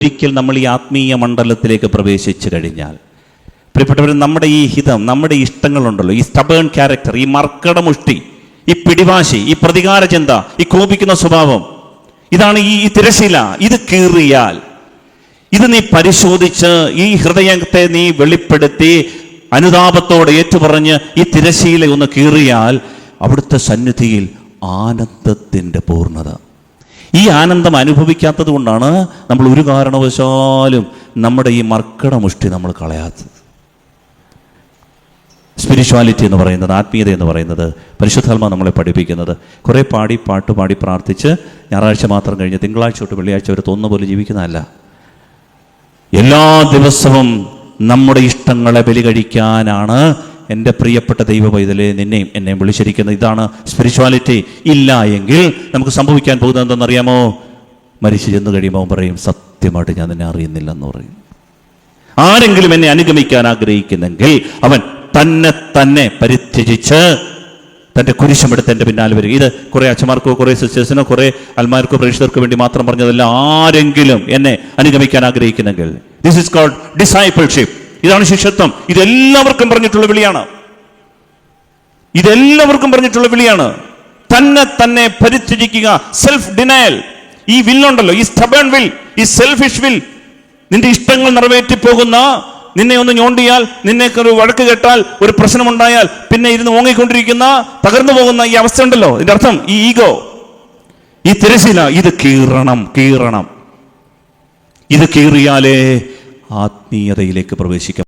ഒരിക്കൽ നമ്മൾ ഈ ആത്മീയ മണ്ഡലത്തിലേക്ക് പ്രവേശിച്ചു കഴിഞ്ഞാൽ, പ്രിയപ്പെട്ടവർ, നമ്മുടെ ഈ ഹിതം, നമ്മുടെ ഇഷ്ടങ്ങളുണ്ടല്ലോ, ഈ സ്റ്റബേൺ ക്യാരക്ടർ, ഈ മർക്കടമുഷ്ടി, ഈ പിടിവാശി, ഈ പ്രതികാര ചിന്ത, ഈ കോപിക്കുന്ന സ്വഭാവം, ഇതാണ് ഈ തിരശീല. ഇത് കീറിയാൽ, ഇത് നീ പരിശോധിച്ച് ഈ ഹൃദയത്തെ നീ വെളിപ്പെടുത്തി അനുതാപത്തോടെ ഏറ്റുപറഞ്ഞ് ഈ തിരശീല ഒന്ന് കീറിയാൽ അവിടുത്തെ സന്നിധിയിൽ ആനന്ദത്തിൻ്റെ പൂർണ്ണത. ഈ ആനന്ദം അനുഭവിക്കാത്തത് കൊണ്ടാണ് നമ്മൾ ഒരു കാരണവശാലും നമ്മുടെ ഈ മർക്കടമുഷ്ടി നമ്മൾ കളയാത്തത്. സ്പിരിച്വാലിറ്റി എന്ന് പറയുന്നത്, ആത്മീയത എന്ന് പറയുന്നത്, പരിശുദ്ധാത്മാ നമ്മളെ പഠിപ്പിക്കുന്നത് കുറേ പാട്ടുപാടി പ്രാർത്ഥിച്ച് ഞായറാഴ്ച മാത്രം കഴിഞ്ഞ് തിങ്കളാഴ്ച തൊട്ട് വെള്ളിയാഴ്ച വരെ തോന്നുന്ന പോലെ ജീവിക്കുന്നതല്ല. എല്ലാ ദിവസവും നമ്മുടെ ഇഷ്ടങ്ങളെ ബലി കഴിക്കാനാണ് എൻ്റെ പ്രിയപ്പെട്ട ദൈവ പൈതലെ നിന്നെയും എന്നെയും വിളിച്ചിരിക്കുന്നത്. ഇതാണ് സ്പിരിച്വാലിറ്റി. ഇല്ല എങ്കിൽ നമുക്ക് സംഭവിക്കാൻ പോകുന്നത് എന്തെന്നറിയാമോ? മരിച്ചു ചെന്ന് കഴിയുമ്പോൾ പറയും, സത്യമായിട്ട് ഞാൻ നിന്നെ അറിയുന്നില്ലെന്ന് പറയും. ആരെങ്കിലും എന്നെ അനുഗമിക്കാൻ ആഗ്രഹിക്കുന്നെങ്കിൽ അവൻ തന്നെ പരിത്യജിച്ച് തൻ്റെ കുരിശമെടുത്ത് എൻ്റെ പിന്നാലെ വരിക. ഇത് കുറേ അച്ഛന്മാർക്കോ കുറേ സിസ്റ്റേഴ്സിനോ കുറേ അൽമാർക്കോ പ്രേക്ഷിതർക്കോ വേണ്ടി മാത്രം പറഞ്ഞതല്ല. ആരെങ്കിലും എന്നെ അനുഗമിക്കാൻ ആഗ്രഹിക്കുന്നെങ്കിൽ, ദിസ് ഈസ് കോൾഡ് ഡിസൈപ്പിൾഷിപ്പ്. ഇതാണ് ശിഷ്യത്വം. ഇതെല്ലാവർക്കും പറഞ്ഞിട്ടുള്ള വിളിയാണ്. ഇതെല്ലാവർക്കും പറഞ്ഞിട്ടുള്ള വിളിയാണ്. തന്നെ പരിത്യജിക്കുക, സെൽഫ് ഡിനയൽ. ഈ വില്ലുണ്ടല്ലോ, ഈ സ്റ്റബേൺ വിൽ, ഈ സെൽഫിഷ് വിൽ, നിന്റെ ഇഷ്ടങ്ങൾ നിറവേറ്റിപ്പോകുന്ന, നിന്നെ ഒന്ന് ഞോണ്ടിയാൽ, നിന്നെ ഒരു വഴക്ക് കേട്ടാൽ, ഒരു പ്രശ്നമുണ്ടായാൽ പിന്നെ ഇരുന്ന് ഓങ്ങിക്കൊണ്ടിരിക്കുന്ന, തകർന്നു പോകുന്ന ഈ അവസ്ഥ ഉണ്ടല്ലോ, ഇതിന്റെ അർത്ഥം ഈ ഈഗോ, ഈ തിരശീല, ഇത് കീറണം. ഇത് കീറിയാലേ ആത്മീയതയിലേക്ക് പ്രവേശിക്കാം.